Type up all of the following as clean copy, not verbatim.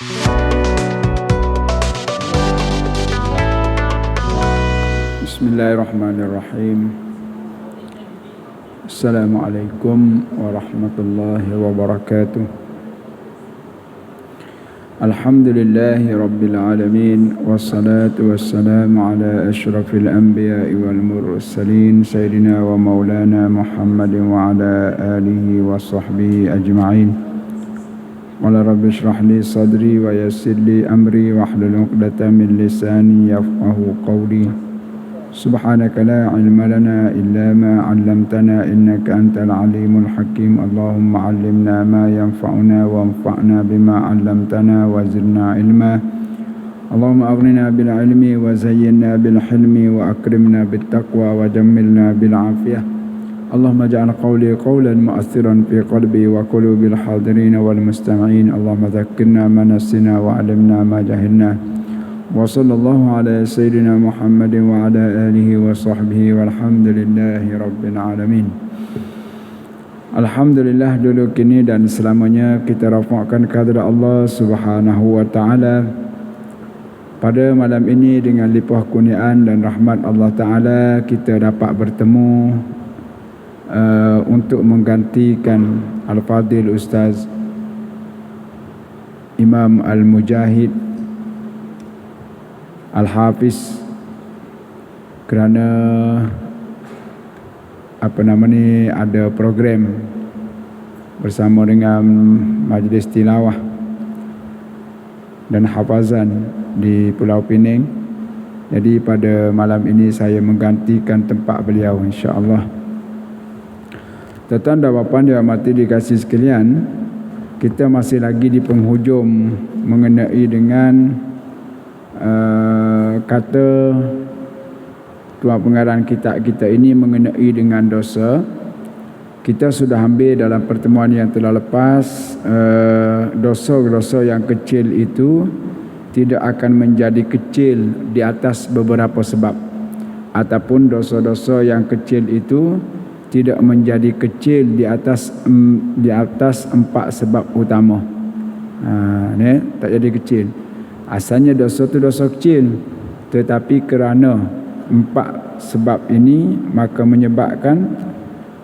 Bismillahirrahmanirrahim. Assalamualaikum warahmatullahi wabarakatuh. Alhamdulillahi rabbil alamin, wassalatu wassalamu ala asyrafil anbiya'i wal mursalin sayyidina wa maulana Muhammadin wa ala alihi wa sahbihi ajma'in. Qala rabbi shrah li sadri wa yassir li amri wahlul 'uqdatam min lisani yafqahu qawli. Subhanaka la ilma lana illa ma 'allamtana innaka antal alimul hakim. Allahumma 'allimna ma yanfa'una wanfa'na bima 'allamtana wa zidna ilma. Allahumma aghnina bil ilmi wa zayyinna bil hilmi wa akrimna bit taqwa wa jammilna bil 'afiyah. Allahumma ja'al qawli qawlan mu'athiran fi qalbi wa qulubil hadirin wal mustami'in. Allahumma dhakkirna ma nasina wa 'allimna ma jahilna. Wa sallallahu ala sayyidina Muhammadin wa ala alihi wa sahbihi walhamdulillahi rabbil alamin. Alhamdulillah, dulu kini dan selamanya kita rafa'kan kehadrat Allah Subhanahu wa taala. Pada malam ini dengan limpah kurniaan dan rahmat Allah taala kita dapat bertemu untuk menggantikan Al-Fadil Ustaz Imam Al-Mujahid Al-Hafiz kerana ada program bersama dengan majlis tilawah dan hafazan di Pulau Pinang. Jadi pada malam ini saya menggantikan tempat beliau, insya-Allah. Tuan-tuan dan puan yang dirahmati dikasihi sekalian, kita masih lagi di penghujung mengenai dengan kata tuan pengarang kitab kita ini mengenai dengan dosa. Kita sudah ambil dalam pertemuan yang telah lepas, dosa-dosa yang kecil itu tidak akan menjadi kecil di atas beberapa sebab, ataupun dosa-dosa yang kecil itu tidak menjadi kecil di atas 4 sebab utama. Tak jadi kecil. Asalnya dosa itu dosa kecil, tetapi kerana 4 sebab ini maka menyebabkan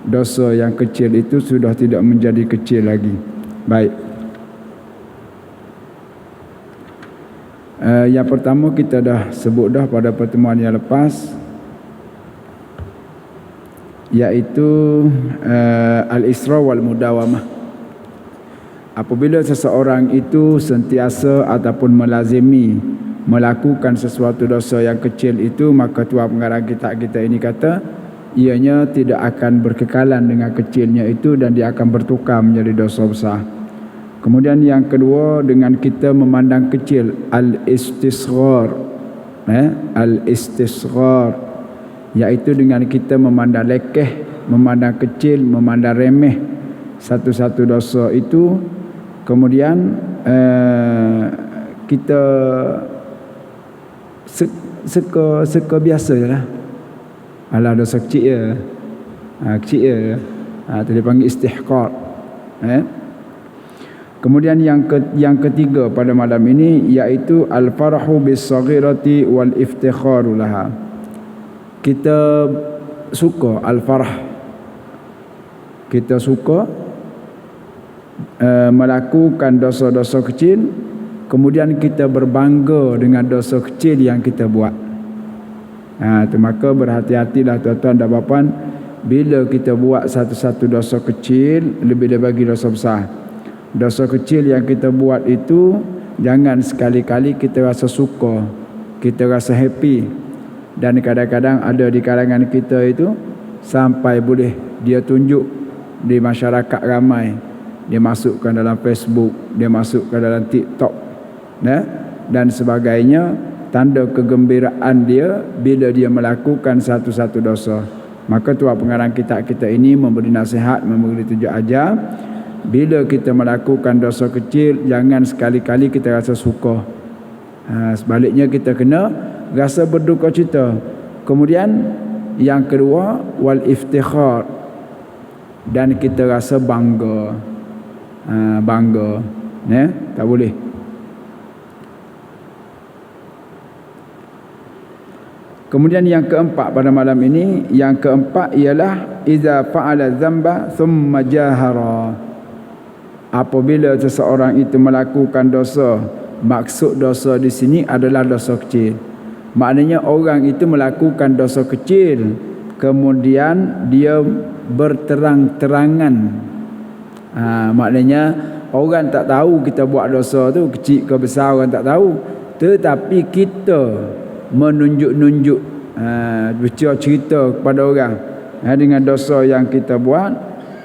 dosa yang kecil itu sudah tidak menjadi kecil lagi. Baik. Yang pertama kita dah sebut dah pada pertemuan yang lepas, iaitu al-isra wal mudawamah. Apabila seseorang itu sentiasa ataupun melazimi melakukan sesuatu dosa yang kecil itu, maka tuan pengarang kitab kita ini kata ianya tidak akan berkekalan dengan kecilnya itu dan dia akan bertukar menjadi dosa besar. Kemudian yang kedua, dengan kita memandang kecil, al-istisghar, al-istisghar, iaitu dengan kita memandang lekeh, memandang kecil, memandang remeh satu-satu dosa itu. Kemudian kita seka biasa je lah. Alah dosa kecil je. Kecil je. Itu dia panggil istihqar. Kemudian yang ketiga pada malam ini, iaitu al-farahu bis-saghirati wal iftikharu laha. Kita suka al-farah. Kita suka melakukan dosa-dosa kecil, kemudian kita berbangga dengan dosa kecil yang kita buat. Maka berhati-hatilah tuan-tuan dan puan, bila kita buat satu-satu dosa kecil lebih daripada dosa besar. Dosa kecil yang kita buat itu jangan sekali-kali kita rasa suka, kita rasa happy. Dan kadang-kadang ada di kalangan kita itu sampai boleh dia tunjuk di masyarakat ramai. Dia masukkan dalam Facebook, dia masukkan dalam TikTok, dan sebagainya, tanda kegembiraan dia bila dia melakukan satu-satu dosa. Maka tuan pengarang kitab kita ini memberi nasihat, memberi tunjuk ajar, bila kita melakukan dosa kecil jangan sekali-kali kita rasa suka. Sebaliknya kita kena rasa berduka cita. Kemudian yang kedua, wal iftikhar, dan kita rasa bangga. Tak boleh. Kemudian yang keempat pada malam ini, yang keempat ialah iza fa'ala dzamba thumma jahara. Apabila seseorang itu melakukan dosa, maksud dosa di sini adalah dosa kecil. Maknanya orang itu melakukan dosa kecil, kemudian dia berterang-terangan. Maknanya orang tak tahu kita buat dosa tu kecil ke besar, orang tak tahu. Tetapi kita menunjuk-nunjuk, bercerita kepada orang dengan dosa yang kita buat,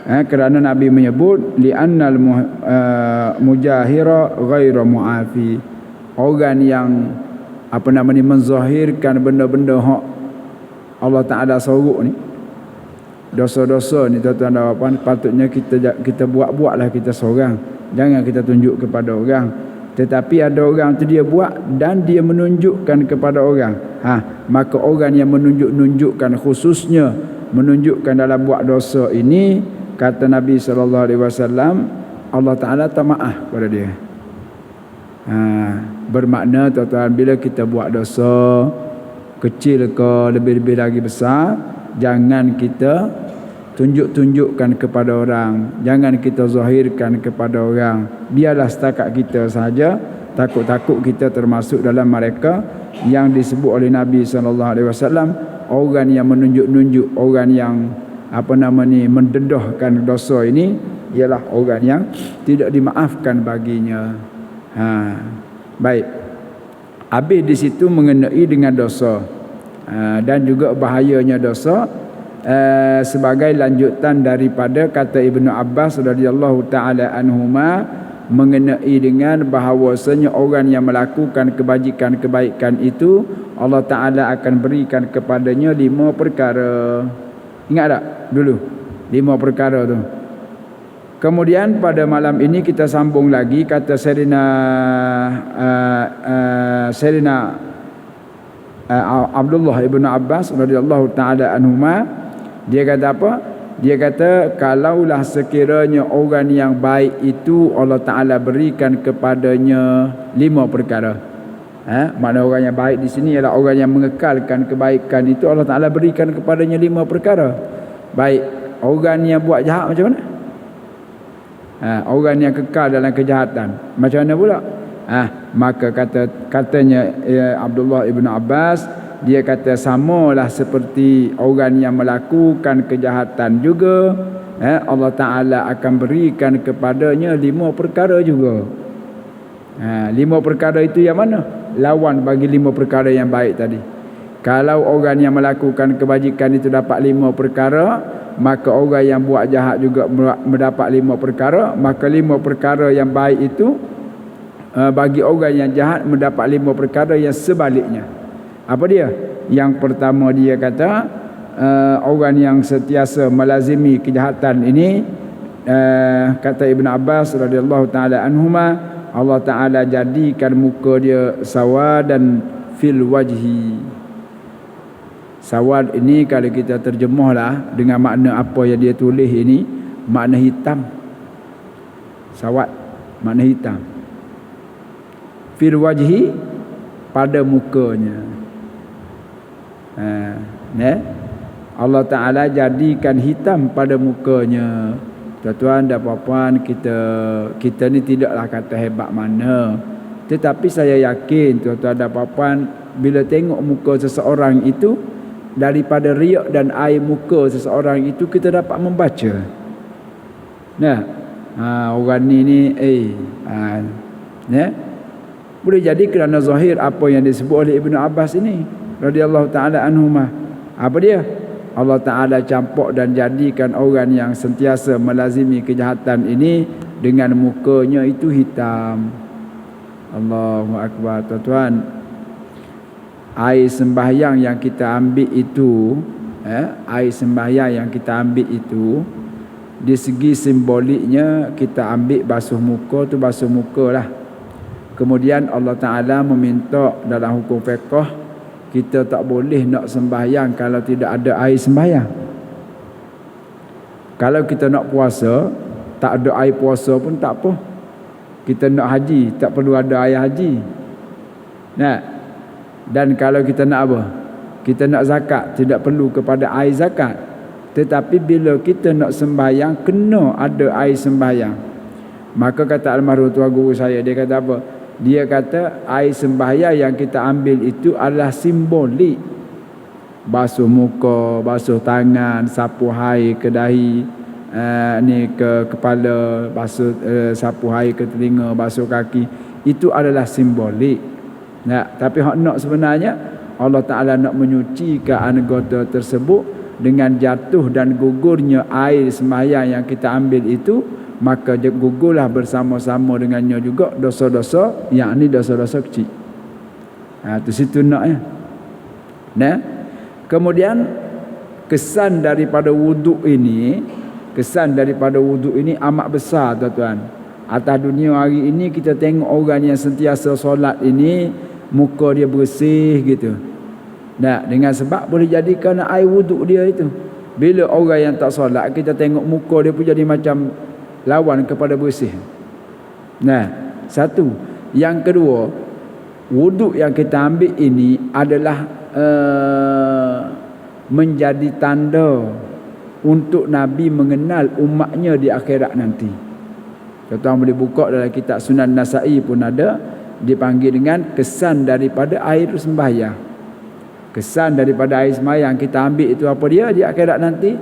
kerana Nabi menyebut li'annal mujahira ghairu mu'afi. Orang yang menzahirkan benda-benda hak Allah Ta'ala sorok ni, dosa-dosa ni tuan-tuan dan puan, patutnya kita buat-buatlah kita seorang, jangan kita tunjuk kepada orang. Tetapi ada orang tu dia buat dan dia menunjukkan kepada orang, maka orang yang menunjukkan, khususnya menunjukkan dalam buat dosa ini, kata Nabi SAW, Allah Ta'ala tak maaf kepada dia. Bermakna tuan-tuan, bila kita buat dosa kecil ke lebih-lebih lagi besar, jangan kita tunjuk-tunjukkan kepada orang, jangan kita zahirkan kepada orang. Biarlah setakat kita saja. Takut-takut kita termasuk dalam mereka yang disebut oleh Nabi SAW, orang yang menunjuk-nunjuk, orang yang mendedahkan dosa ini, ialah orang yang tidak dimaafkan baginya. Baik. Habis di situ mengenai dengan dosa, dan juga bahayanya dosa, sebagai lanjutan daripada kata Ibnu Abbas radhiyallahu taala anhuma mengenai dengan bahawasanya orang yang melakukan kebajikan-kebaikan itu, Allah Ta'ala akan berikan kepadanya 5 perkara. Ingat tak dulu 5 perkara tu? Kemudian pada malam ini kita sambung lagi kata Sayyidina Abdullah ibn Abbas radhiyallahu taala anhuma. Dia kata apa? Dia kata kalaulah sekiranya orang yang baik itu Allah Ta'ala berikan kepadanya 5 perkara. Makna orang yang baik di sini ialah orang yang mengekalkan kebaikan itu, Allah Ta'ala berikan kepadanya 5 perkara. Baik, orang yang buat jahat macam mana? Orang yang kekal dalam kejahatan macam mana pula? Maka katanya Abdullah ibn Abbas, dia kata samalah seperti orang yang melakukan kejahatan juga, Allah Ta'ala akan berikan kepadanya 5 perkara juga. 5 perkara itu yang mana? Lawan bagi 5 perkara yang baik tadi. Kalau orang yang melakukan kebajikan itu dapat 5 perkara, maka orang yang buat jahat juga mendapat 5 perkara. Maka 5 perkara yang baik itu bagi orang yang jahat mendapat 5 perkara yang sebaliknya. Apa dia? Yang pertama dia kata, orang yang sentiasa melazimi kejahatan ini, kata Ibn Abbas radhiyallahu taala anhuma, Allah Ta'ala jadikan muka dia sawadan fil wajhi. Sawad ini kalau kita terjemahlah dengan makna apa yang dia tulis ini, makna hitam. Sawad makna hitam. Fil wajhi, pada mukanya. Allah Ta'ala jadikan hitam pada mukanya. Tuan-tuan dan puan-puan, kita ni tidaklah kata hebat mana, tetapi saya yakin tuan-tuan dan puan-puan, bila tengok muka seseorang itu, daripada riak dan air muka seseorang itu kita dapat membaca. Orang ni boleh jadi kerana zahir apa yang disebut oleh Ibnu Abbas ini radhiyallahu taala anhuma. Apa dia? Allah Ta'ala campur dan jadikan orang yang sentiasa melazimi kejahatan ini dengan mukanya itu hitam. Allahu Akbar. Tuan-tuan, air sembahyang yang kita ambil itu, air sembahyang yang kita ambil itu, di segi simboliknya kita ambil basuh muka tu basuh muka lah. Kemudian Allah Ta'ala meminta dalam hukum fiqh, kita tak boleh nak sembahyang kalau tidak ada air sembahyang. Kalau kita nak puasa, tak ada air puasa pun tak apa. Kita nak haji, tak perlu ada air haji. Dan kalau kita nak apa? Kita nak zakat tidak perlu kepada air zakat. Tetapi bila kita nak sembahyang, kena ada air sembahyang. Maka kata almarhum tuan guru saya, dia kata apa? Dia kata air sembahyang yang kita ambil itu adalah simbolik. Basuh muka, basuh tangan, sapu air ke dahi, ni ke kepala, basuh sapu air ke telinga, basuh kaki. Itu adalah simbolik. Nah, tapi hak nak sebenarnya Allah Ta'ala nak menyucikan anggota tersebut dengan jatuh dan gugurnya air sembahyang yang kita ambil itu, maka gugurlah bersama-sama dengannya juga dosa-dosa, yakni dosa-dosa kecil. Tu situ nak ya. Nah, kemudian kesan daripada wuduk ini amat besar tuan-tuan. Atas dunia hari ini kita tengok orang yang sentiasa solat ini muka dia bersih gitu. Nah, dengan sebab boleh jadi kerana air wuduk dia itu. Bila orang yang tak solat, kita tengok muka dia pun jadi macam lawan kepada bersih. Nah, satu. Yang kedua, wuduk yang kita ambil ini adalah menjadi tanda untuk Nabi mengenal umatnya di akhirat nanti. Tuan-tuan boleh buka dalam kitab Sunan Nasa'i pun ada, dipanggil dengan kesan daripada air sembahyang. Kesan daripada air sembahyang kita ambil itu apa dia di akhirat nanti?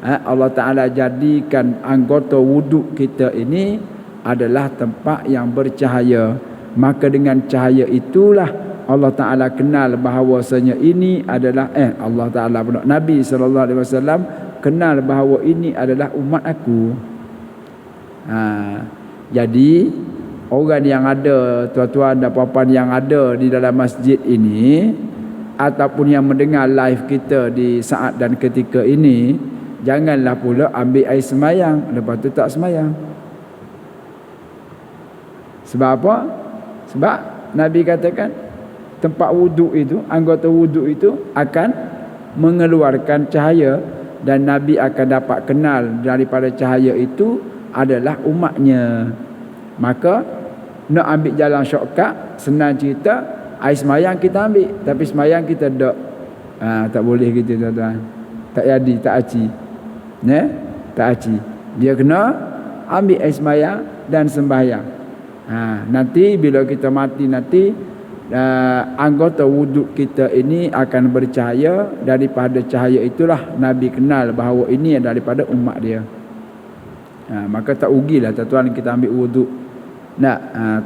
Allah Ta'ala jadikan anggota wuduk kita ini adalah tempat yang bercahaya. Maka dengan cahaya itulah Allah Ta'ala kenal bahawasanya ini adalah Allah Ta'ala pun Nabi SAW kenal bahawa ini adalah umat aku. Jadi orang yang ada, tuan-tuan dan puan-puan yang ada di dalam masjid ini ataupun yang mendengar live kita di saat dan ketika ini, janganlah pula ambil air sembahyang lepas tu tak sembahyang. Sebab apa? Sebab Nabi katakan tempat wuduk itu, anggota wuduk itu akan mengeluarkan cahaya dan Nabi akan dapat kenal daripada cahaya itu adalah umatnya. Maka nak ambil jalan shortcut, senang cerita, air semayang kita ambil, tapi semayang kita tak boleh gitu tuan-tuan. Tak jadi, tak aci. Tak aci. Dia kena ambil air semayang dan sembahyang. Nanti bila kita mati nanti, anggota wuduk kita ini akan bercahaya. Daripada cahaya itulah Nabi kenal bahawa ini daripada umat dia. Maka tak rugilah tuan-tuan kita ambil wuduk.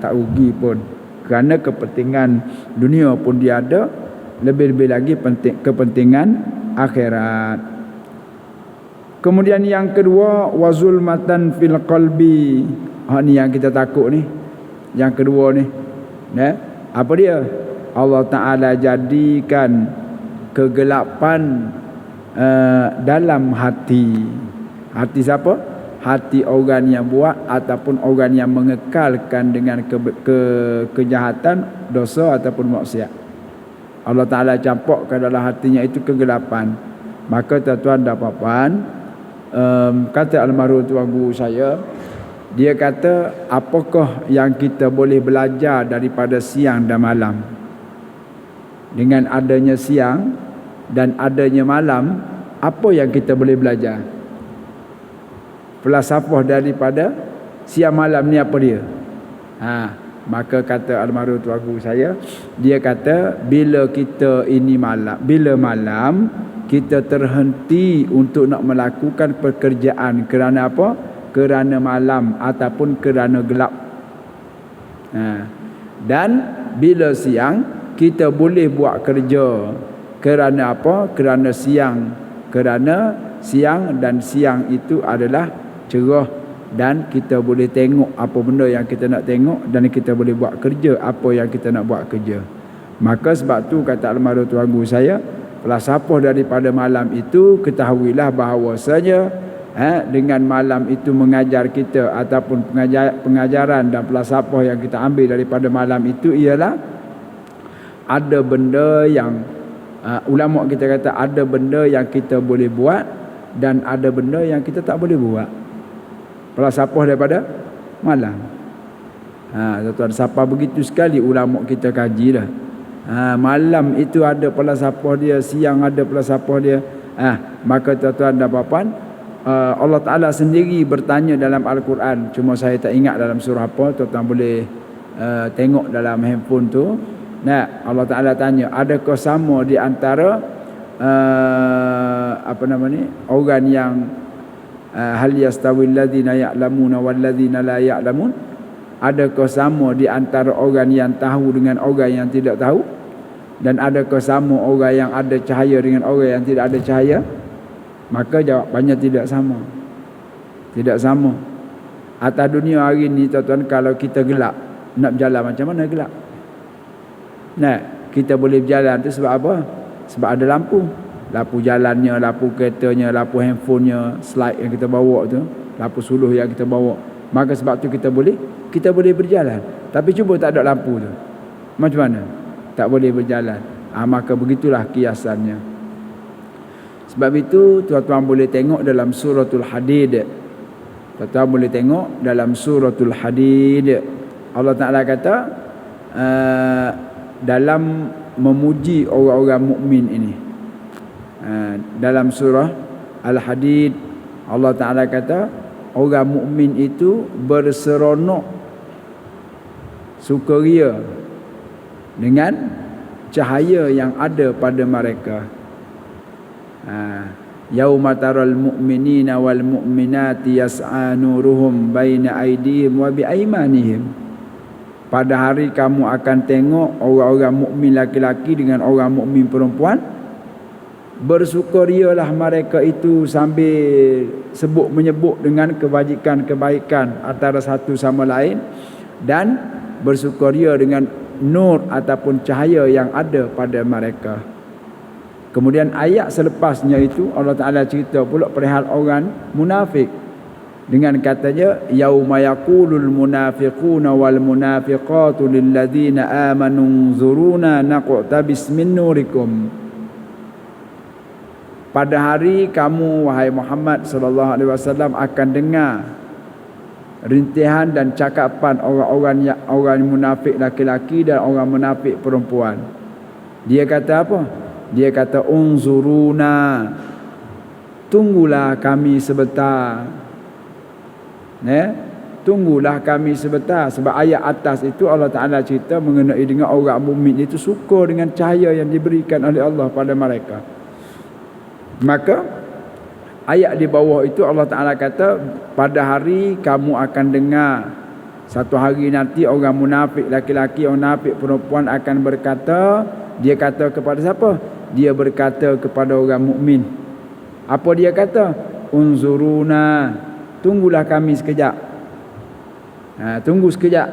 Tak rugi pun. Kerana kepentingan dunia pun dia ada, lebih-lebih lagi kepentingan akhirat. Kemudian yang kedua, wazulmatan fil qalbi. Ni yang kita takut ni. Yang kedua ni. Apa dia? Allah Ta'ala jadikan kegelapan dalam hati. Hati siapa? Hati orang yang buat ataupun orang yang mengekalkan dengan kejahatan, dosa ataupun maksiat. Allah Ta'ala campurkan dalam hatinya itu kegelapan. Maka tuan-tuan dan puan-puan, kata almarhum tuan guru saya, dia kata, apakah yang kita boleh belajar daripada siang dan malam? Dengan adanya siang dan adanya malam, apa yang kita boleh belajar? Falsafah daripada siang malam ni apa dia? Maka kata almarhum tuan guru saya, dia kata bila kita ini malam, bila malam kita terhenti untuk nak melakukan pekerjaan kerana apa? Kerana malam ataupun kerana gelap. Dan bila siang kita boleh buat kerja kerana apa? Kerana siang. Kerana siang dan siang itu adalah cerah dan kita boleh tengok apa benda yang kita nak tengok dan kita boleh buat kerja apa yang kita nak buat kerja. Maka sebab tu kata almarhum tuan guru saya, falsafah daripada malam itu ketahuilah bahawasanya dengan malam itu mengajar kita ataupun pengajaran dan falsafah yang kita ambil daripada malam itu ialah ada benda yang ulama kita kata ada benda yang kita boleh buat dan ada benda yang kita tak boleh buat. Falsafah daripada malam. Tuan-tuan, siapa begitu sekali ulama kita kaji dah. Malam itu ada falsafah dia, siang ada falsafah dia. Maka tuan-tuan dan puan, Allah Ta'ala sendiri bertanya dalam Al-Quran. Cuma saya tak ingat dalam surah apa. Tuan-tuan boleh tengok dalam handphone tu. Allah Ta'ala tanya, adakah sama di antara orang yang hal yastawil ladzina ya'lamuna wal ladzina la ya'lamun? Adakah sama di antara orang yang tahu dengan orang yang tidak tahu? Dan adakah sama orang yang ada cahaya dengan orang yang tidak ada cahaya? Maka jawapannya tidak sama. Tidak sama. Atas dunia hari ni tuan-tuan, kalau kita gelap, nak berjalan macam mana gelap? Kita boleh berjalan tu sebab apa? Sebab ada lampu. Lampu jalannya, lampu keretanya, lampu handphonenya, slide yang kita bawa tu, lampu suluh yang kita bawa. Maka sebab tu kita boleh berjalan. Tapi cuba tak ada lampu tu, macam mana? Tak boleh berjalan. Maka begitulah kiasannya. Sebab itu tuan-tuan boleh tengok dalam suratul Hadid. Tuan-tuan boleh tengok dalam suratul Hadid. Allah Ta'ala kata dalam memuji orang-orang mukmin ini. Dalam surah Al-Hadid Allah Ta'ala kata orang mukmin itu berseronok sukaria dengan cahaya yang ada pada mereka. Yauma taral mu'minina wal mu'minati yas'a nuruhum baina aydihim wa bi aymanihim. Pada hari kamu akan tengok orang-orang mukmin laki-laki dengan orang mukmin perempuan, bersukarialah mereka itu sambil menyebut dengan kebajikan-kebaikan antara satu sama lain, dan bersukaria dengan nur ataupun cahaya yang ada pada mereka. Kemudian ayat selepasnya itu Allah Ta'ala cerita pula perihal orang munafik dengan katanya yauma yaqulul munafiquna wal munafiqatu lil ladzina amanu zuruna naqtabis min nurikum. Pada hari kamu wahai Muhammad sallallahu alaihi wasallam akan dengar rintihan dan cakapan orang munafik laki-laki dan orang munafik perempuan. Dia kata apa? Dia kata unzuruna, tunggulah kami sebentar. Tunggulah kami sebentar. Sebab ayat atas itu Allah Ta'ala cerita mengenai dengan orang mukmin itu suka dengan cahaya yang diberikan oleh Allah pada mereka. Maka ayat di bawah itu Allah Ta'ala kata pada hari kamu akan dengar, satu hari nanti orang munafik laki-laki, orang munafik perempuan akan berkata. Dia kata kepada siapa? Dia berkata kepada orang mukmin. Apa dia kata? Unzuruna, tunggulah kami sekejap. Tunggu sekejap.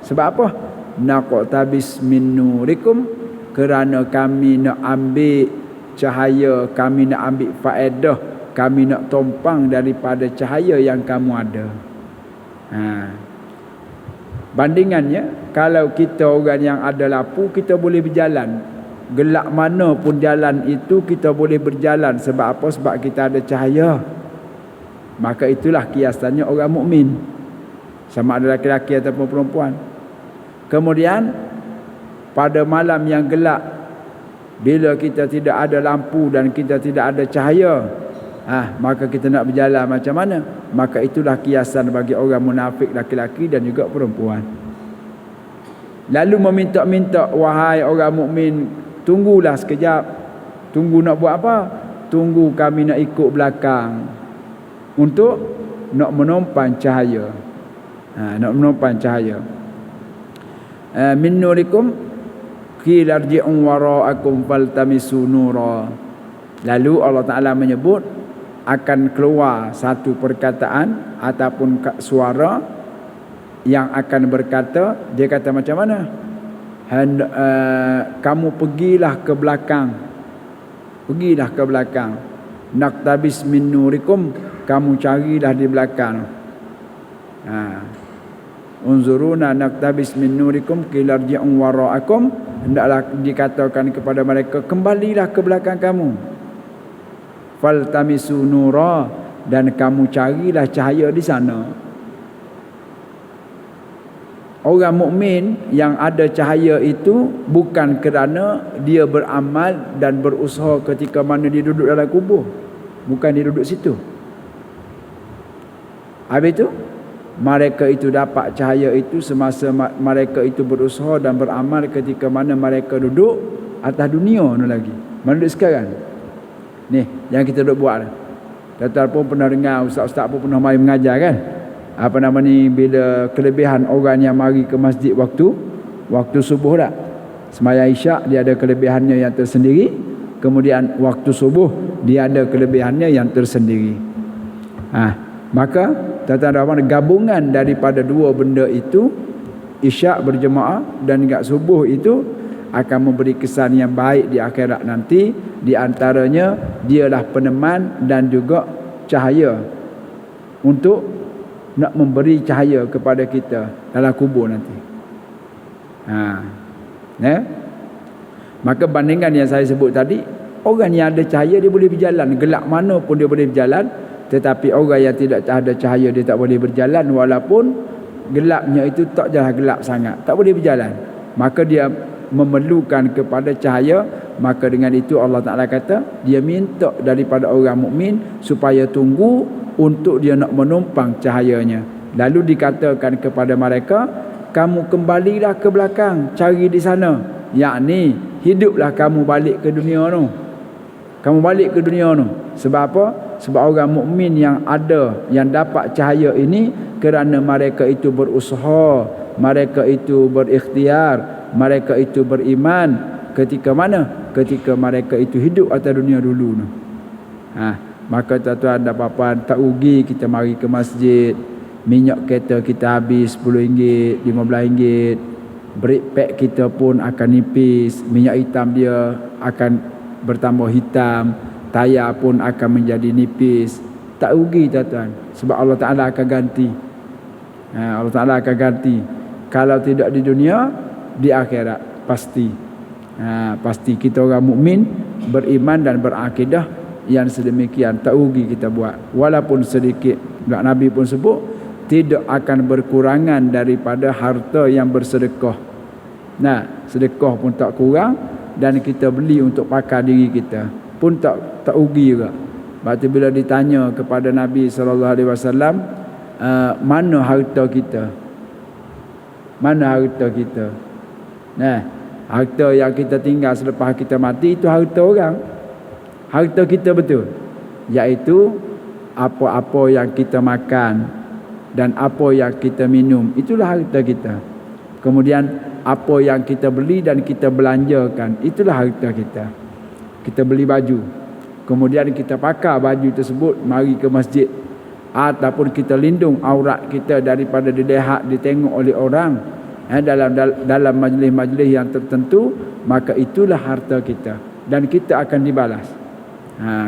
Sebab apa? Naqtabis min nurikum, kerana kami nak ambil cahaya, kami nak ambil faedah, kami nak tumpang daripada cahaya yang kamu ada. Bandingannya, kalau kita orang yang ada lampu, kita boleh berjalan. Gelap mana pun jalan itu kita boleh berjalan. Sebab apa? Sebab kita ada cahaya. Maka itulah kiasannya orang mukmin, sama ada lelaki ataupun perempuan. Kemudian pada malam yang gelap, bila kita tidak ada lampu dan kita tidak ada cahaya, maka kita nak berjalan macam mana? Maka itulah kiasan bagi orang munafik laki-laki dan juga perempuan. Lalu meminta-minta, wahai orang mukmin, tunggulah sekejap. Tunggu nak buat apa? Tunggu kami nak ikut belakang untuk nak menopang cahaya. Nak menopang cahaya. Min nurikum qila irji'u wara'akum faltamisu nura. Lalu Allah Ta'ala menyebut akan keluar satu perkataan ataupun suara yang akan berkata, dia kata macam mana? Kamu pergilah ke belakang. Pergilah ke belakang. Naqtabis min nurikum, kamu carilah di belakang. Unzuruna naqtabis min nurikum qila irji'u wara'akum. Hendaklah dikatakan kepada mereka, kembalilah ke belakang kamu. Faltamisu nura, dan kamu carilah cahaya di sana. orang mukmin yang ada cahaya itu bukan kerana dia beramal dan berusaha ketika mana dia duduk dalam kubur. Bukan dia duduk situ. Habis itu mereka itu dapat cahaya itu semasa mereka itu berusaha dan beramal ketika mana mereka duduk atas dunia ni lagi. Mana duduk sekarang? Ni yang kita duduk buat. Tuan-tuan pun pernah dengar, ustaz-ustaz pun pernah mari mengajar kan? Apa nama ni, bila kelebihan orang yang mari ke masjid waktu subuh tak? Sembahyang Isyak dia ada kelebihannya yang tersendiri, kemudian waktu subuh dia ada kelebihannya yang tersendiri. Maka tuan-tuan gabungan daripada dua benda itu, Isyak berjemaah dan juga subuh itu akan memberi kesan yang baik di akhirat nanti. Di antaranya dialah peneman dan juga cahaya untuk nak memberi cahaya kepada kita dalam kubur nanti. Maka bandingkan yang saya sebut tadi, orang yang ada cahaya dia boleh berjalan, gelap mana pun dia boleh berjalan. Tetapi orang yang tidak ada cahaya dia tak boleh berjalan, walaupun gelapnya itu tak jelas gelap sangat, tak boleh berjalan. Maka dia memerlukan kepada cahaya. Maka dengan itu Allah Ta'ala kata dia minta daripada orang mukmin supaya tunggu untuk dia nak menumpang cahayanya. Lalu dikatakan kepada mereka, kamu kembalilah ke belakang, cari di sana, yakni hiduplah kamu balik ke dunia tu. Kamu balik ke dunia tu. Sebab apa? Sebab orang mukmin yang ada, yang dapat cahaya ini kerana mereka itu berusaha, mereka itu berikhtiar, mereka itu beriman. Ketika mana? Ketika mereka itu hidup atas dunia dulu. Maka tuan-tuan dan puan-puan, tak rugi kita mari ke masjid. Minyak kereta kita habis RM10, RM15. Brake pad kita pun akan nipis. Minyak hitam dia akan bertambah hitam. Tayar pun akan menjadi nipis. Tak rugi tuan-tuan. Sebab Allah Ta'ala akan ganti. Allah Ta'ala akan ganti. Kalau tidak di dunia, di akhirat pasti. Pasti kita orang mukmin beriman dan berakidah yang sedemikian, tak rugi kita buat walaupun sedikit. Nabi pun sebut tidak akan berkurangan daripada harta yang bersedekah. Sedekah pun tak kurang, dan kita beli untuk pakai diri kita pun tak rugi juga. Sebab tu bila ditanya kepada Nabi SAW, mana harta kita? Mana harta kita? Harta yang kita tinggal selepas kita mati itu harta orang. Harta kita betul, iaitu apa-apa yang kita makan dan apa yang kita minum, itulah harta kita. Kemudian apa yang kita beli dan kita belanjakan, itulah harta kita. Kita beli baju, kemudian kita pakai baju tersebut mari ke masjid, ataupun kita lindung aurat kita daripada dilihat, ditengok oleh orang dalam majlis-majlis yang tertentu, maka itulah harta kita dan kita akan dibalas.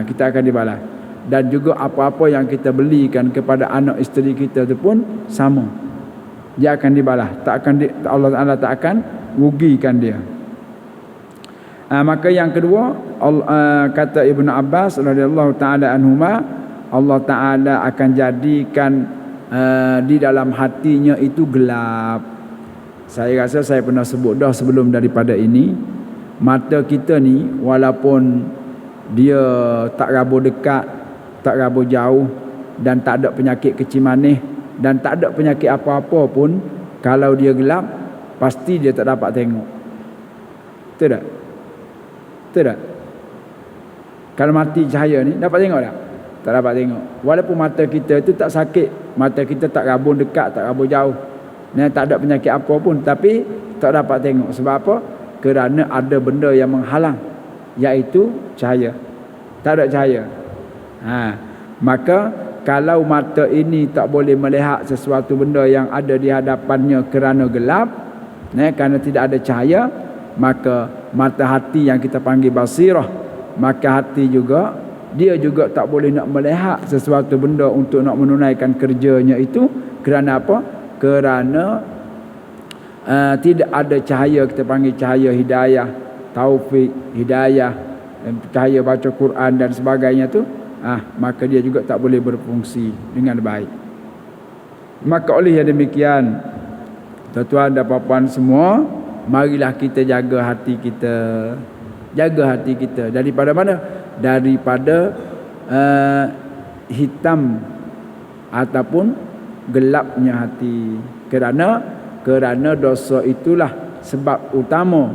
Kita akan dibalas. Dan juga apa-apa yang kita belikan kepada anak isteri kita itu pun sama, dia akan dibalas. Allah Ta'ala tak akan rugikan dia. Maka yang kedua, kata Ibnu Abbas radhiyallahu taala anhuma, Allah Ta'ala akan jadikan di dalam hatinya itu gelap. Saya rasa saya pernah sebut dah sebelum daripada ini, mata kita ni walaupun dia tak raba dekat, tak raba jauh, dan tak ada penyakit kecil manis, dan tak ada penyakit apa-apa pun, kalau dia gelap pasti dia tak dapat tengok. Betul tak? Betul tak? Kalau mati cahaya ni dapat tengok tak? Tak dapat tengok. Walaupun mata kita tu tak sakit, mata kita tak rabun dekat, tak rabun jauh, tak ada penyakit apa pun, tapi tak dapat tengok. Sebab apa? Kerana ada benda yang menghalang, iaitu cahaya. Tak ada cahaya. Maka kalau mata ini tak boleh melihat sesuatu benda yang ada di hadapannya kerana gelap, kerana tidak ada cahaya, maka mata hati yang kita panggil basirah, maka hati juga, dia juga tak boleh nak melihat sesuatu benda untuk nak menunaikan kerjanya itu. Kerana apa? Kerana tidak ada cahaya, kita panggil cahaya hidayah, taufik, hidayah, cahaya baca Quran dan sebagainya tu, maka dia juga tak boleh berfungsi dengan baik. Maka oleh yang demikian, Tuan-tuan dan puan-puan semua, marilah kita jaga hati kita. Jaga hati kita. Daripada mana? Daripada hitam ataupun gelapnya hati. Kerana dosa itulah sebab utama.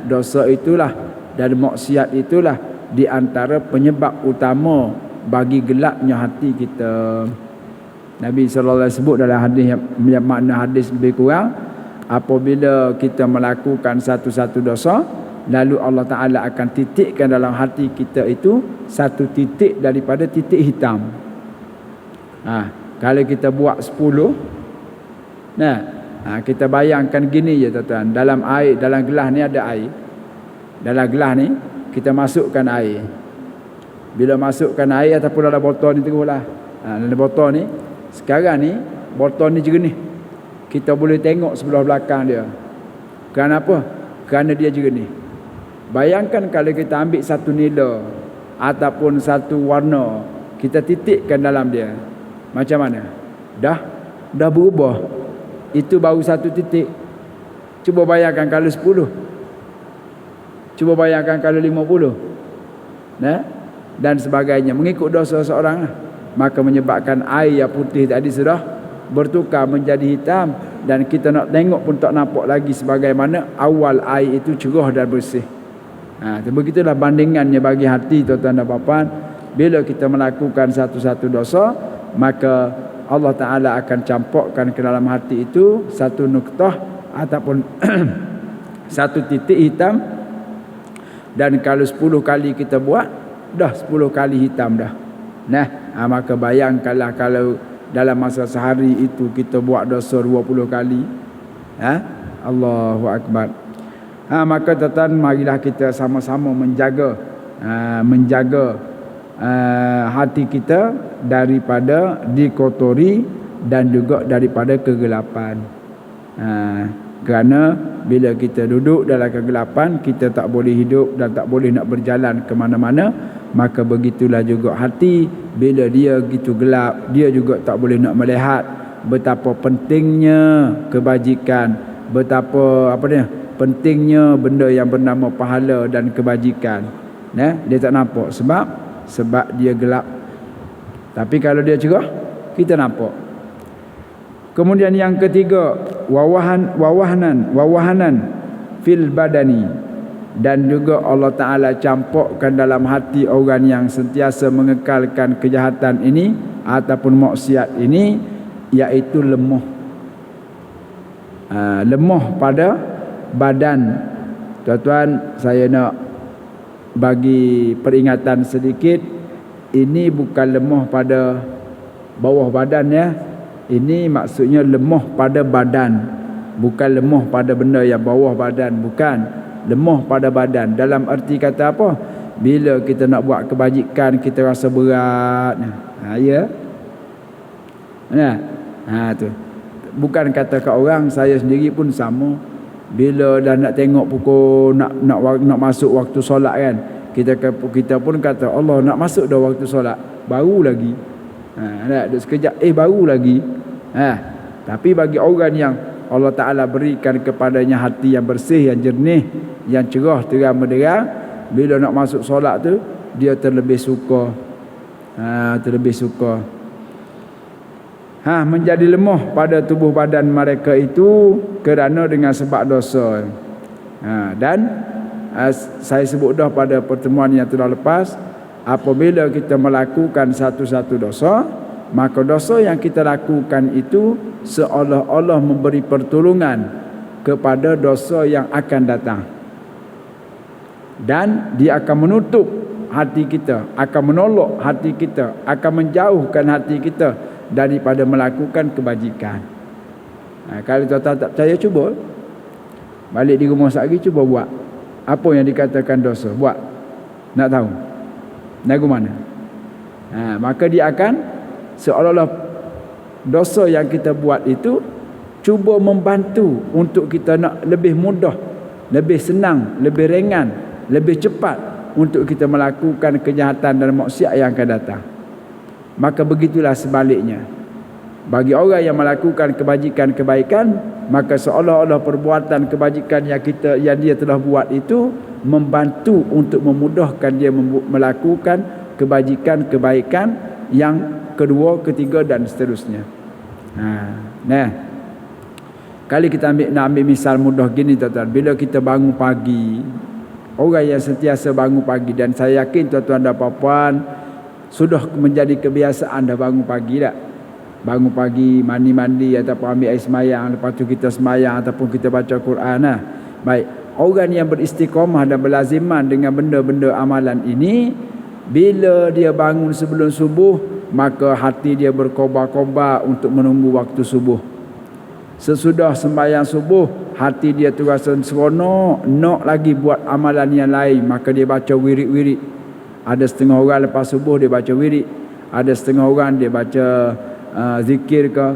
Dosa itulah dan maksiat itulah di antara penyebab utama bagi gelapnya hati kita. Nabi SAW sebut dalam hadis yang makna hadis lebih kurang, apabila kita melakukan satu-satu dosa, lalu Allah Ta'ala akan titikkan dalam hati kita itu satu titik daripada titik hitam. Kalau kita buat 10, kita bayangkan gini je tuan-tuan, dalam air, dalam gelas ni ada air. Dalam gelas ni kita masukkan air. Bila masukkan air ataupun dalam botol ni teruslah. Dalam botol ni, sekarang ni botol ni jernih. Kita boleh tengok sebelah belakang dia. Kerana apa? Kerana dia jernih. Bayangkan kalau kita ambil satu nila ataupun satu warna, kita titikkan dalam dia, macam mana? Dah berubah. Itu baru satu titik. Cuba bayangkan kalau 10. Cuba bayangkan kalau 50. Dan sebagainya. Mengikut dosa seorang, maka menyebabkan air yang putih tadi sudah bertukar menjadi hitam, dan kita nak tengok pun tak nampak lagi sebagaimana awal air itu cerah dan bersih. Begitulah bandingannya bagi hati tuan-tuan dan puan-puan. Bila kita melakukan satu-satu dosa, maka Allah Ta'ala akan campurkan ke dalam hati itu satu nuktah ataupun satu titik hitam. Dan kalau 10 kali kita buat, dah 10 kali hitam dah. Maka bayangkanlah kalau dalam masa sehari itu kita buat dosa 20 kali. Allahu Akbar. Maka tuan-tuan, marilah kita sama-sama menjaga hati kita daripada dikotori dan juga daripada kegelapan. Kerana bila kita duduk dalam kegelapan, kita tak boleh hidup dan tak boleh nak berjalan ke mana-mana. Maka begitulah juga hati, bila dia gitu gelap, dia juga tak boleh nak melihat betapa pentingnya kebajikan, betapa pentingnya benda yang bernama pahala dan kebajikan. Dia tak nampak sebab dia gelap. Tapi kalau dia cerah, kita nampak. Kemudian yang ketiga, wawahanan fil badani. Dan juga Allah Ta'ala campurkan dalam hati orang yang sentiasa mengekalkan kejahatan ini ataupun maksiat ini, iaitu lemah. Lemah pada badan. Tuan-tuan, saya nak bagi peringatan sedikit. Ini bukan lemah pada bawah badan ya. Ini maksudnya lemah pada badan, bukan lemah pada benda yang bawah badan. Bukan. Lemah pada badan dalam arti kata apa? Bila kita nak buat kebajikan, kita rasa berat. Tu. Bukan kata kat orang, saya sendiri pun sama. Bila dah nak tengok pukul nak masuk waktu solat kan, kita pun kata, Allah, nak masuk dah waktu solat, baru lagi. Duduk sekejap, baru lagi. Tapi bagi orang yang Allah Ta'ala berikan kepadanya hati yang bersih, yang jernih, yang cerah, terang benderang, bila nak masuk solat tu, dia terlebih suka. Menjadi lemah pada tubuh badan mereka itu kerana dengan sebab dosa. Dan saya sebut dah pada pertemuan yang telah lepas, apabila kita melakukan satu-satu dosa, maka dosa yang kita lakukan itu seolah-olah memberi pertolongan kepada dosa yang akan datang. Dan dia akan menutup hati kita, akan menolak hati kita, akan menjauhkan hati kita daripada melakukan kebajikan. Kalau tuan-tuan tak percaya, cuba balik di rumah sekali, cuba buat apa yang dikatakan dosa. Buat. Nak tahu lagu mana? Maka dia akan seolah-olah dosa yang kita buat itu cuba membantu untuk kita nak lebih mudah, lebih senang, lebih ringan, lebih cepat untuk kita melakukan kejahatan dan maksiat yang akan datang. Maka begitulah sebaliknya. Bagi orang yang melakukan kebajikan kebaikan, maka seolah-olah perbuatan kebajikan yang dia telah buat itu membantu untuk memudahkan dia melakukan kebajikan kebaikan yang kedua, ketiga dan seterusnya. Nah, kali kita nak ambil misal mudah gini tuan-tuan, bila kita bangun pagi, orang yang sentiasa bangun pagi, dan saya yakin tuan-tuan dan puan-puan sudah menjadi kebiasaan dah bangun pagi tak? Bangun pagi, mandi-mandi ataupun ambil air semayang, lepas tu kita semayang ataupun kita baca Quran lah. Baik, orang yang beristiqamah dan berlaziman dengan benda-benda amalan ini, bila dia bangun sebelum subuh, maka hati dia berkobar-kobar untuk menunggu waktu subuh. Sesudah sembahyang subuh, hati dia tu rasa seronok, nak lagi buat amalan yang lain, maka dia baca wirid-wirid. Ada setengah orang lepas subuh dia baca wirid, ada setengah orang dia baca zikir ke,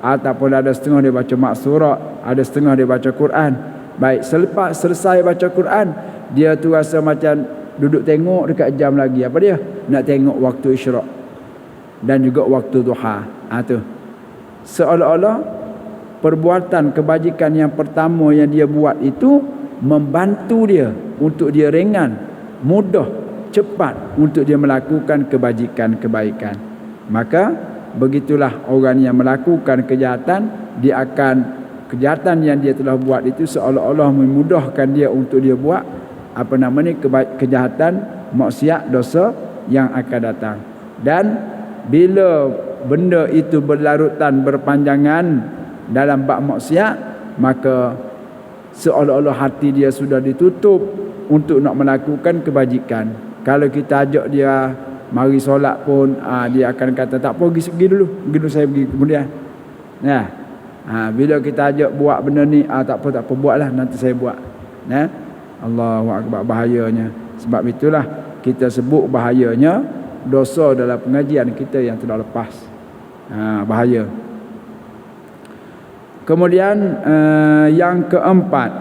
ataupun ada setengah dia baca maksurat, ada setengah dia baca Quran. Baik, selepas selesai baca Quran, dia tu rasa macam duduk tengok dekat jam lagi. Apa dia? Nak tengok waktu isyraq dan juga waktu duha. Tu seolah-olah perbuatan kebajikan yang pertama yang dia buat itu membantu dia untuk dia ringan, mudah, cepat untuk dia melakukan kebajikan kebaikan. Maka begitulah orang yang melakukan kejahatan, dia akan kejahatan yang dia telah buat itu seolah-olah memudahkan dia untuk dia buat kejahatan, maksiat, dosa yang akan datang. Dan bila benda itu berlarutan, berpanjangan dalam bab maksiat, maka seolah-olah hati dia sudah ditutup untuk nak melakukan kebajikan. Kalau kita ajak dia mari solat pun, dia akan kata tak apa, pergi dulu saya pergi kemudian. Bila kita ajak buat benda ni, tak apa buatlah, nanti saya buat. Allahu akbar, bahayanya. Sebab itulah kita sebut bahayanya dosa dalam pengajian kita yang telah lepas. Bahaya. Kemudian yang keempat,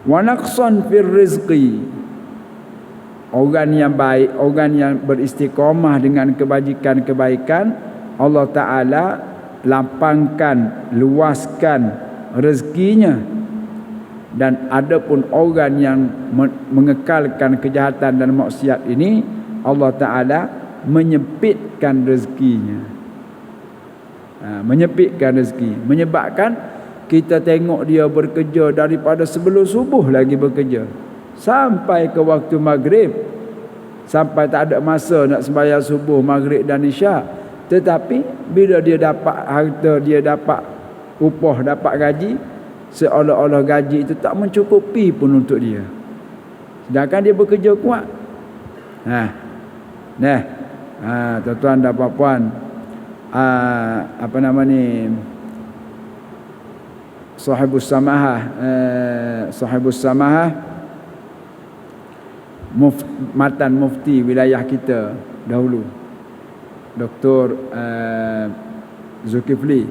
wa naqsan fir rizqi. Orang yang baik, orang yang beristiqamah dengan kebajikan kebaikan, Allah Ta'ala lapangkan, luaskan rezekinya. Dan ada pun orang yang mengekalkan kejahatan dan maksiat ini, Allah Ta'ala menyempitkan rezekinya. Menyempitkan rezeki, menyebabkan kita tengok dia bekerja daripada sebelum subuh lagi bekerja sampai ke waktu maghrib, sampai tak ada masa nak sembahyang subuh, maghrib dan isyak. Tetapi bila dia dapat harta, dia dapat upah, dapat gaji, seolah-olah gaji itu tak mencukupi pun untuk dia, sedangkan dia bekerja kuat. Tuan-tuan dan puan-puan, Sahibus Samahah Matan Mufti wilayah kita dahulu, Dr. Zulkifli,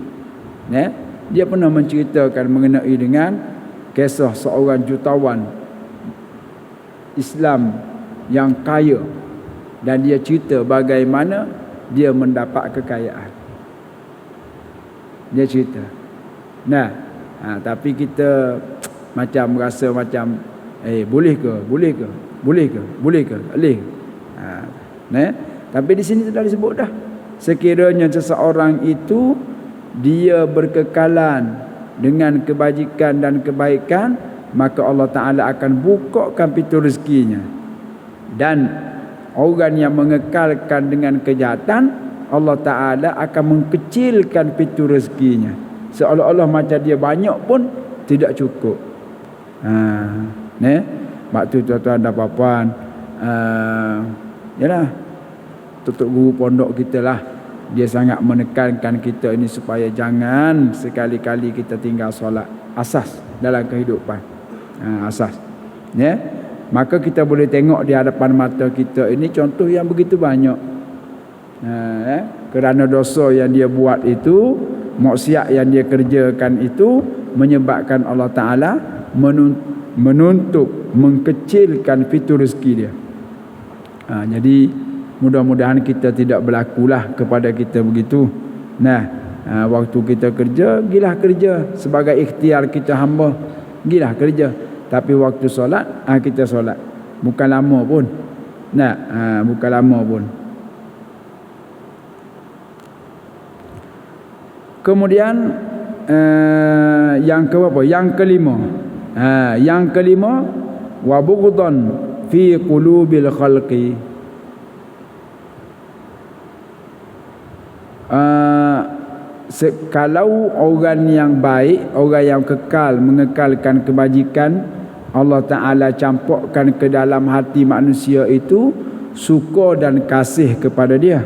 dia pernah menceritakan mengenai dengan kisah seorang jutawan Islam yang kaya, dan dia cerita bagaimana dia mendapat kekayaan. Dia cerita. Tapi kita macam rasa macam boleh ke? Tapi di sini sudah disebut dah. Sekiranya seseorang itu dia berkekalan dengan kebajikan dan kebaikan, maka Allah Ta'ala akan bukakan pintu rezekinya. Dan orang yang mengekalkan dengan kejahatan, Allah Ta'ala akan mengkecilkan pintu rezekinya, seolah-olah macam dia banyak pun tidak cukup. Waktu tuan-tuan dan puan-puan, yalah, tutup guru pondok kita lah, dia sangat menekankan kita ini supaya jangan sekali-kali kita tinggal solat. Asas dalam kehidupan, asas. Maka kita boleh tengok di hadapan mata kita ini contoh yang begitu banyak. Kerana dosa yang dia buat itu, maksiat yang dia kerjakan itu, menyebabkan Allah Ta'ala menuntut, mengkecilkan pintu rezeki dia. Jadi mudah-mudahan kita tidak berlakulah kepada kita begitu. Waktu kita kerja, gilah kerja sebagai ikhtiar kita hamba, gilah kerja. Tapi waktu solat, kita solat. Bukan lama pun. Bukan lama pun. Kemudian yang keberapa? Yang kelima. Yang kelima, wa bughdan fi qulubil khalqi. Kalau orang yang baik, orang yang kekal mengekalkan kebajikan, Allah Ta'ala campurkan ke dalam hati manusia itu suka dan kasih kepada dia.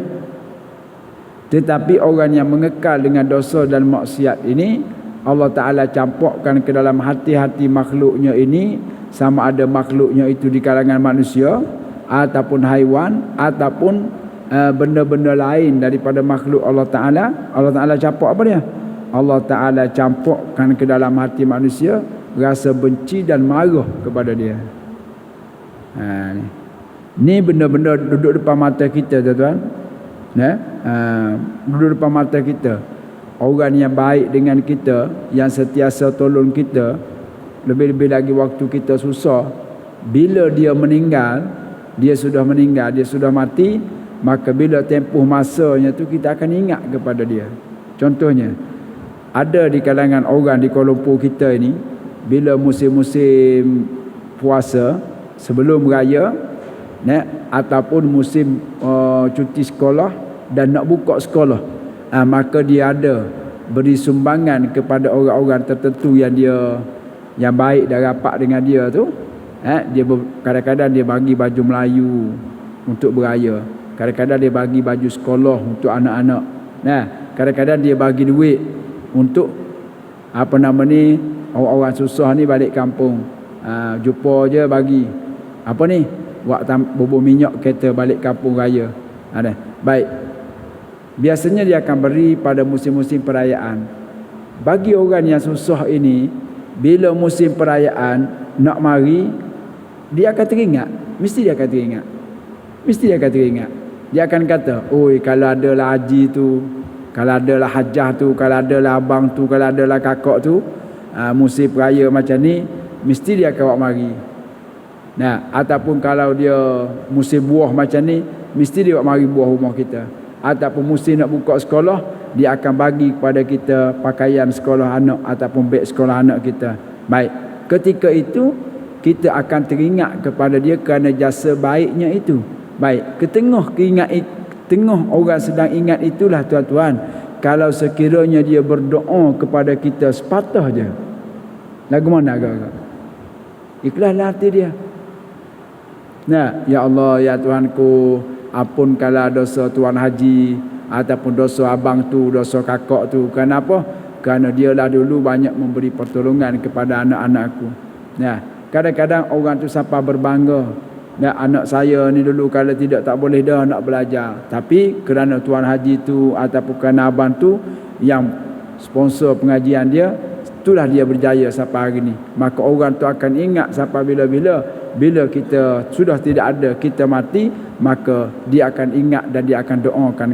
Tetapi orang yang mengekal dengan dosa dan maksiat ini, Allah Ta'ala campurkan ke dalam hati-hati makhluknya ini, sama ada makhluknya itu di kalangan manusia ataupun haiwan ataupun benda-benda lain daripada makhluk Allah Ta'ala. Allah Ta'ala campur apa dia? Allah Ta'ala campurkan ke dalam hati manusia rasa benci dan marah kepada dia. Ni benda-benda duduk depan mata kita, tuan-tuan. Duduk depan mata kita. Orang yang baik dengan kita, yang sentiasa tolong kita, lebih-lebih lagi waktu kita susah, bila dia meninggal, dia sudah meninggal, dia sudah mati, maka bila tempoh masanya tu kita akan ingat kepada dia. Contohnya, ada di kalangan orang di Kuala Lumpur kita ini, bila musim-musim puasa, sebelum raya, ataupun musim cuti sekolah dan nak buka sekolah, maka dia ada beri sumbangan kepada orang-orang tertentu yang baik dan rapat dengan dia tu. Dia kadang-kadang dia bagi baju Melayu untuk beraya, kadang-kadang dia bagi baju sekolah untuk anak-anak, kadang-kadang dia bagi duit untuk orang-orang susah ni balik kampung. Jumpa je bagi buat bubur minyak kereta balik kampung raya. Baik, biasanya dia akan beri pada musim-musim perayaan. Bagi orang yang susah ini, bila musim perayaan nak mari, dia akan teringat. Mesti dia akan teringat. Dia akan kata, oi, kalau adalah haji tu, kalau adalah hajah tu, kalau adalah abang tu, kalau adalah kakak tu, musim peraya macam ni, mesti dia akan buat mari. Ataupun kalau dia musim buah macam ni, mesti dia buat mari buah rumah kita. Ataupun musim nak buka sekolah, dia akan bagi kepada kita pakaian sekolah anak ataupun beg sekolah anak kita. Baik, ketika itu kita akan teringat kepada dia kerana jasa baiknya itu. Baik, tengah orang sedang ingat itulah, tuan-tuan, kalau sekiranya dia berdoa kepada kita sepatah je, lagu mana agak-agak ikhlaslah hati dia. Ya Allah, ya Tuhanku, ampunkanlah dosa Tuan Haji ataupun dosa abang tu, dosa kakak tu. Kenapa? Kerana dialah dulu banyak memberi pertolongan kepada anak-anakku. Kadang-kadang orang tu sampai berbangga, anak saya ni dulu kalau tidak tak boleh dah nak belajar, tapi kerana Tuan Haji tu ataupun kerana abang tu yang sponsor pengajian dia, itulah dia berjaya sampai hari ni. Maka orang tu akan ingat sampai bila-bila. Bila kita sudah tidak ada, kita mati, maka dia akan ingat dan dia akan doakan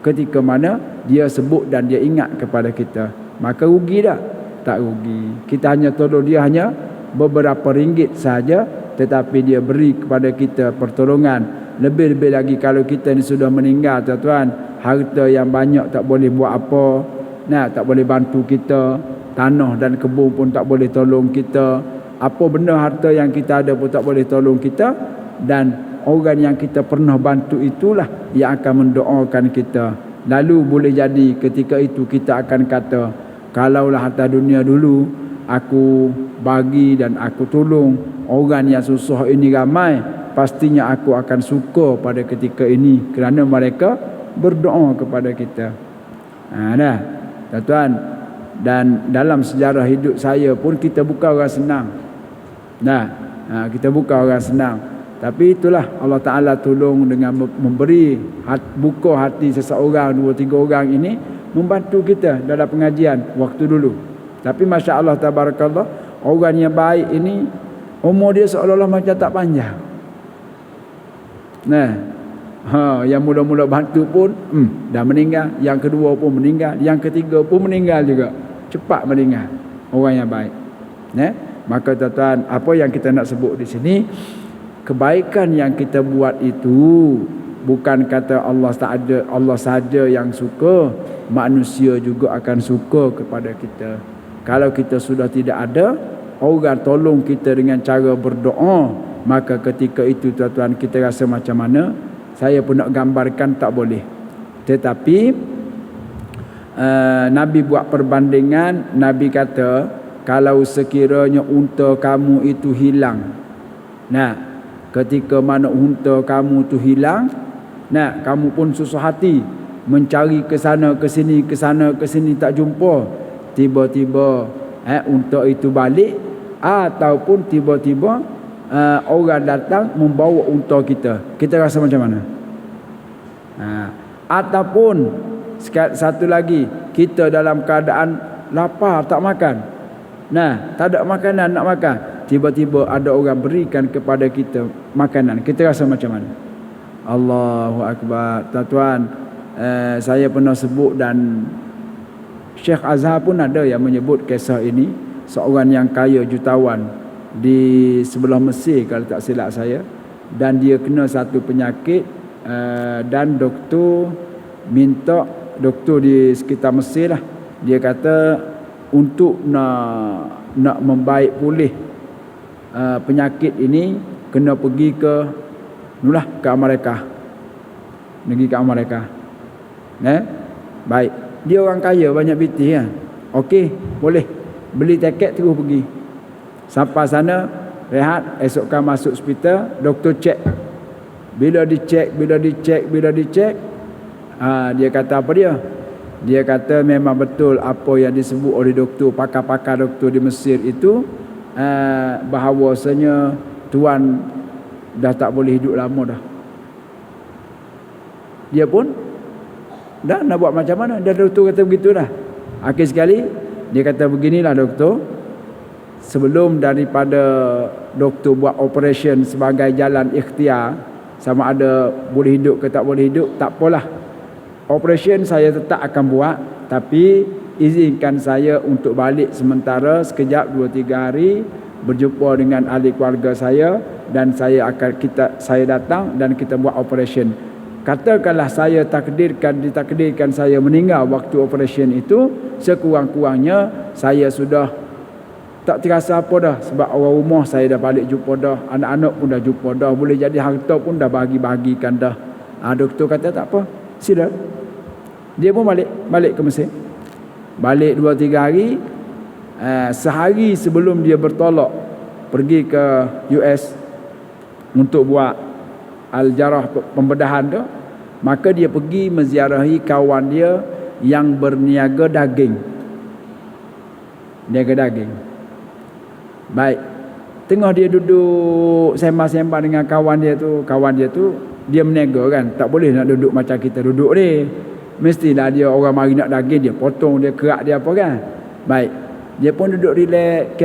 ketika mana dia sebut dan dia ingat kepada kita. Maka rugi tak? Tak rugi. Kita hanya tolong dia hanya beberapa ringgit saja, tetapi dia beri kepada kita pertolongan. Lebih-lebih lagi kalau kita ni sudah meninggal, tuan-tuan, harta yang banyak tak boleh buat apa, tak boleh bantu kita, tanah dan kebun pun tak boleh tolong kita, apa benda harta yang kita ada pun tak boleh tolong kita, dan orang yang kita pernah bantu itulah yang akan mendoakan kita. Lalu boleh jadi ketika itu kita akan kata, kalaulah harta dunia dulu aku bagi dan aku tolong orang yang susah ini ramai, pastinya aku akan suka pada ketika ini kerana mereka berdoa kepada kita. Tuan-tuan, dan dalam sejarah hidup saya pun kita bukan orang senang. Kita bukan orang senang, tapi itulah Allah Ta'ala tolong dengan memberi buka hati seseorang, 2-3 orang ini membantu kita dalam pengajian waktu dulu. Tapi Masya Allah, tabarakallah, orang yang baik ini umur dia seolah-olah macam tak panjang. Nah, yang mula-mula bantu pun dah meninggal, yang kedua pun meninggal, yang ketiga pun meninggal juga. Cepat meninggal orang yang baik. Maka tuan-tuan, apa yang kita nak sebut di sini, kebaikan yang kita buat itu bukan kata Allah saja yang suka, manusia juga akan suka kepada kita. Kalau kita sudah tidak ada orang tolong kita dengan cara berdoa, maka ketika itu tuan-tuan kita rasa macam mana? Saya pun nak gambarkan tak boleh. Tetapi Nabi buat perbandingan. Nabi kata, kalau sekiranya unta kamu itu hilang, ketika mana unta kamu itu hilang, kamu pun susah hati mencari ke sana ke sini, ke sana ke sini, tak jumpa. Tiba-tiba unta itu balik, ataupun tiba-tiba orang datang membawa unta kita rasa macam mana? Ataupun satu lagi, kita dalam keadaan lapar, tak makan, tak ada makanan nak makan, tiba-tiba ada orang berikan kepada kita makanan, kita rasa macam mana? Allahu Akbar. Tuan-tuan, saya pernah sebut, dan Syekh Azhar pun ada yang menyebut kisah ini. Seorang yang kaya jutawan di sebelah Mesir kalau tak silap saya, dan dia kena satu penyakit, dan doktor di sekitar Mesir lah, dia kata untuk nak membaik pulih penyakit ini, kena pergi ke Amerika, baik, dia orang kaya, banyak biti kan. Okey, boleh beli tiket terus pergi. Sampai sana, rehat, esokkan masuk hospital, doktor cek. Bila dicek, dia kata apa dia? Dia kata memang betul apa yang disebut oleh doktor, pakar-pakar doktor di Mesir itu, bahawasanya tuan dah tak boleh hidup lama dah. Dia pun dah nak buat macam mana? Dah doktor kata begitu dah. Akhir sekali dia kata beginilah doktor, sebelum daripada doktor buat operation sebagai jalan ikhtiar, sama ada boleh hidup ke tak boleh hidup, tak apalah, operation saya tetap akan buat, tapi izinkan saya untuk balik sementara sekejap 2-3 hari, berjumpa dengan ahli keluarga saya, dan saya datang dan kita buat operation. Katakanlah saya ditakdirkan saya meninggal waktu operation itu, sekurang-kurangnya saya sudah tak terasa apa dah, sebab orang rumah saya dah balik jumpa dah, anak-anak pun dah jumpa dah, boleh jadi harta pun dah bagi-bagikan dah. Doktor kata tak apa, sila. Dia pun balik ke Mesir. Balik 2-3 hari, sehari sebelum dia bertolak pergi ke US untuk buat al-jarah, pembedahan tu, maka dia pergi menziarahi kawan dia yang berniaga daging. Baik, tengah dia duduk sembang-sembang dengan kawan dia tu dia berniaga kan, tak boleh nak duduk macam kita duduk ni. Mestilah dia orang mari nak daging, dia potong, dia kerak, dia apa kan. Baik, dia pun duduk relax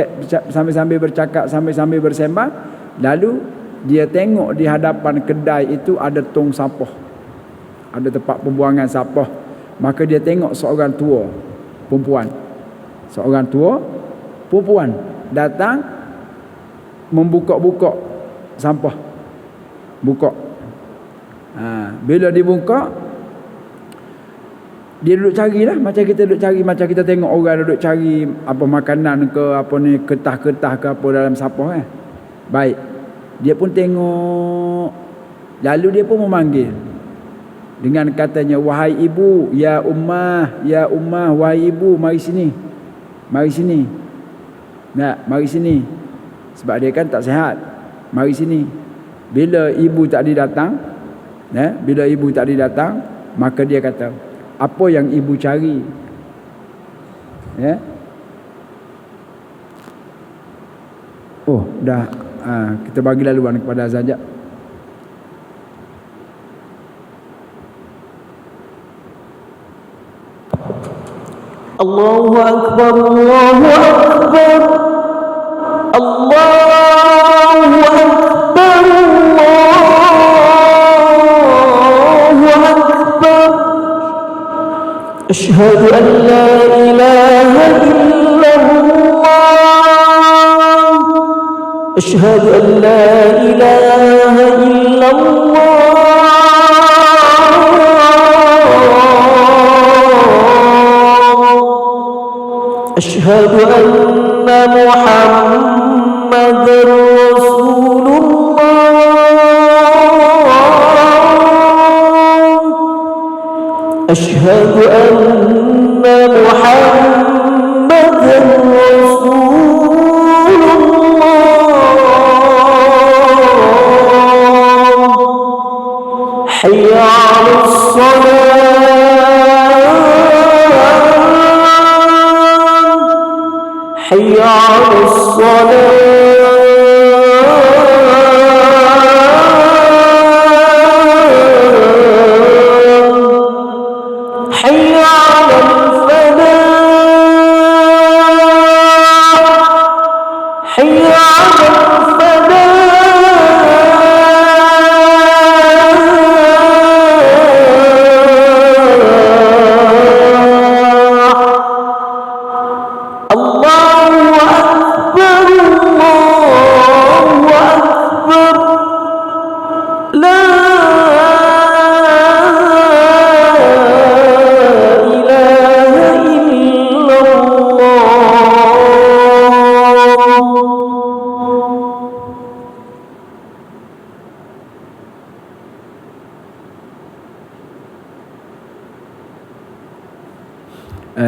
sambil-sambil bercakap, sambil-sambil bersembang. Lalu dia tengok di hadapan kedai itu ada tong sampah, ada tempat pembuangan sampah. Maka dia tengok seorang tua perempuan datang membuka-buka sampah, buka. Bila dibuka, dia duduk carilah, macam kita duduk cari, macam kita tengok orang duduk cari apa makanan ke apa ni, ketah-ketah ke apa dalam sampah kan. Baik, dia pun tengok, lalu dia pun memanggil dengan katanya, wahai ibu, ya ummah, wahai ibu, mari sini. Mari sini. Sebab dia kan tak sihat. Mari sini. Bila ibu tadi datang, maka dia kata, apa yang ibu cari? Oh, dah. Kita bagi laluan kepada azan jap. Allahu Akbar, Allahu Akbar, Allahu Akbar, Allahu أشهد أن لا إله إلا الله أشهد أن لا إله إلا الله أشهد أن محمدا رسول الله أشهد أن محمدا رسول الله حي على الصلاة حي على الصلاة حي على الفلاح حي على الفلاح الله أكبر لا إله إلا الله.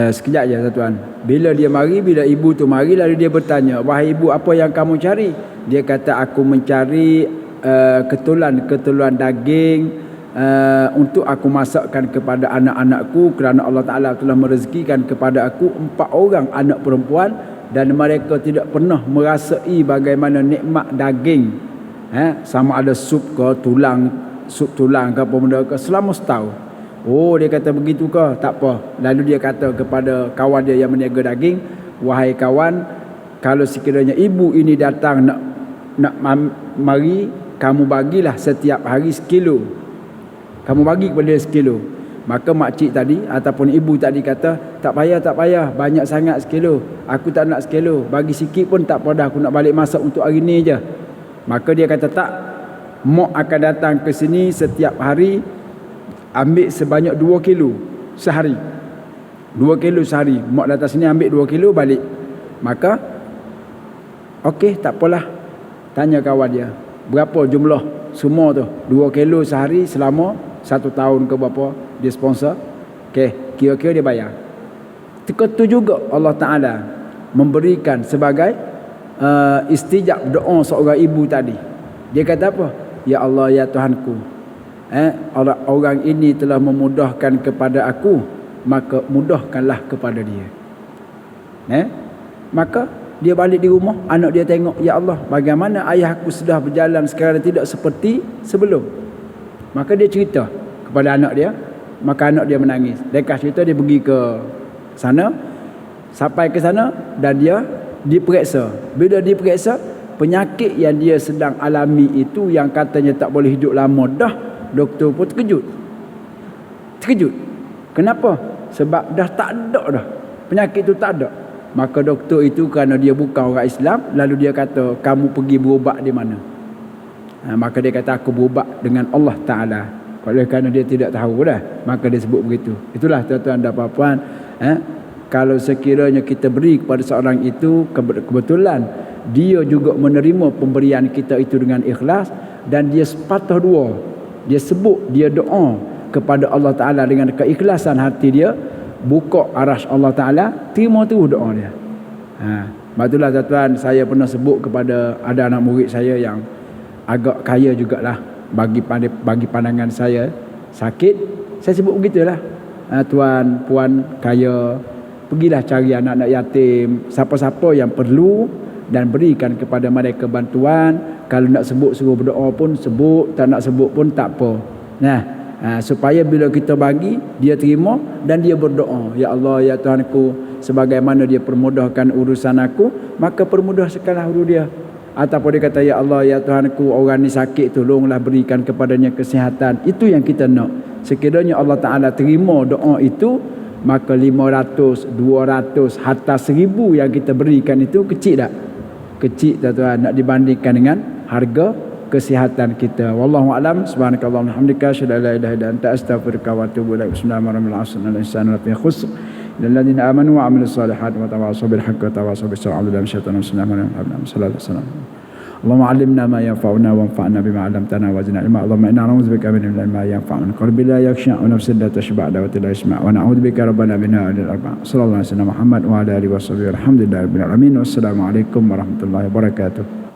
Sekejap je tuan. Bila dia mari, bila ibu tu mari, lalu dia bertanya, wahai ibu, apa yang kamu cari? Dia kata, aku mencari keteluan daging untuk aku masakkan kepada anak-anakku, kerana Allah Ta'ala telah merezekikan kepada aku 4 orang anak perempuan dan mereka tidak pernah merasai bagaimana nikmat daging, sama ada sup ke tulang ke apa benda ke, selama setahun. Oh, dia kata begitu ke? Tak apa. Lalu dia kata kepada kawan dia yang meniaga daging, wahai kawan, kalau sekiranya ibu ini datang nak mari, kamu bagilah setiap hari 1 kilo. Kamu bagi kepada dia 1 kilo. Maka makcik tadi ataupun ibu tadi kata, tak payah, banyak sangat 1 kilo. Aku tak nak 1 kilo. Bagi sikit pun tak apa dah, aku nak balik masak untuk hari ni je. Maka dia kata, tak. Mak akan datang ke sini setiap hari, ambil sebanyak 2 kilo sehari. 2 kilo sehari. Mak datang sini ambil 2 kilo balik. Maka okey, tak apalah. Tanya kawan dia, berapa jumlah semua tu? 2 kilo sehari selama 1 tahun ke berapa dia sponsor. Okey, kira-kira dia bayar. Ketika tu juga Allah Ta'ala memberikan sebagai istijab doa seorang ibu tadi. Dia kata apa? Ya Allah, ya Tuhanku, orang ini telah memudahkan kepada aku, maka mudahkanlah kepada dia. Maka dia balik di rumah, anak dia tengok, ya Allah, bagaimana ayahku sudah berjalan sekarang tidak seperti sebelum. Maka dia cerita kepada anak dia, maka anak dia menangis. Lekas cerita, dia pergi ke sana, sampai ke sana dan dia diperiksa. Bila diperiksa, penyakit yang dia sedang alami itu, yang katanya tak boleh hidup lama dah, doktor pun terkejut. Kenapa? Sebab dah tak ada dah, penyakit itu tak ada. Maka doktor itu, kerana dia bukan orang Islam, lalu dia kata, kamu pergi berubat di mana? Maka dia kata, aku berubat dengan Allah Ta'ala. Kerana dia tidak tahu dah, maka dia sebut begitu. Itulah tuan-tuan dan puan-puan, kalau sekiranya kita beri kepada seorang itu, kebetulan dia juga menerima pemberian kita itu dengan ikhlas, dan dia sepatah dua, dia sebut, dia doa kepada Allah Ta'ala dengan keikhlasan hati dia, buka arasy Allah Ta'ala, terima tu doa dia. Itulah tuan-tuan, saya pernah sebut kepada ada anak murid saya yang agak kaya jugalah, bagi pandangan saya sakit, saya sebut begitulah, tuan, puan kaya, pergilah cari anak-anak yatim, siapa-siapa yang perlu, dan berikan kepada mereka bantuan. Kalau nak sebut suruh berdoa pun sebut, tak nak sebut pun tak apa. Supaya bila kita bagi, dia terima dan dia berdoa, ya Allah, ya Tuhanku, sebagaimana dia permudahkan urusan aku, maka permudah sekalilah urusan dia. Ataupun dia kata, ya Allah, ya Tuhanku, orang ni sakit, tolonglah berikan kepadanya kesihatan. Itu yang kita nak. Sekiranya Allah Ta'ala terima doa itu, maka 500, 200, hatta 1000 yang kita berikan itu kecil tak? Kecil tuan-tuan, nak dibandingkan dengan harga kesihatan kita. Wallahu a'lam. Subhanakallahumma hamdika asyhadu an la ilaha illa anta astaghfiruka wa atubu ilaik. Bismillahirrahmanirrahim. Al-insanu lafi khusr illal ladzina amanu wa 'amilus solihati wa tawassaw bil haqqi wa tawassaw bis sabr. A'udzu billahi minasyaitonir rajim. Sallallahu alaihi wasallam. Allahumma 'allimna ma yanfa'una wanfa'na bima 'allamtana wa zidna ilma. Allahumma inna na'udzubika min ilmin la yanfa'una qalbi la yakhsha wa nafsin la tashba' wa la yasma' wa na'udzubika rabbana min hadhil arba'. Sallallahu alaihi wasallam Muhammad wa ala alihi wa sahbihi. Alhamdulillahirabbil alamin. Wassalamu alaikum warahmatullahi wabarakatuh.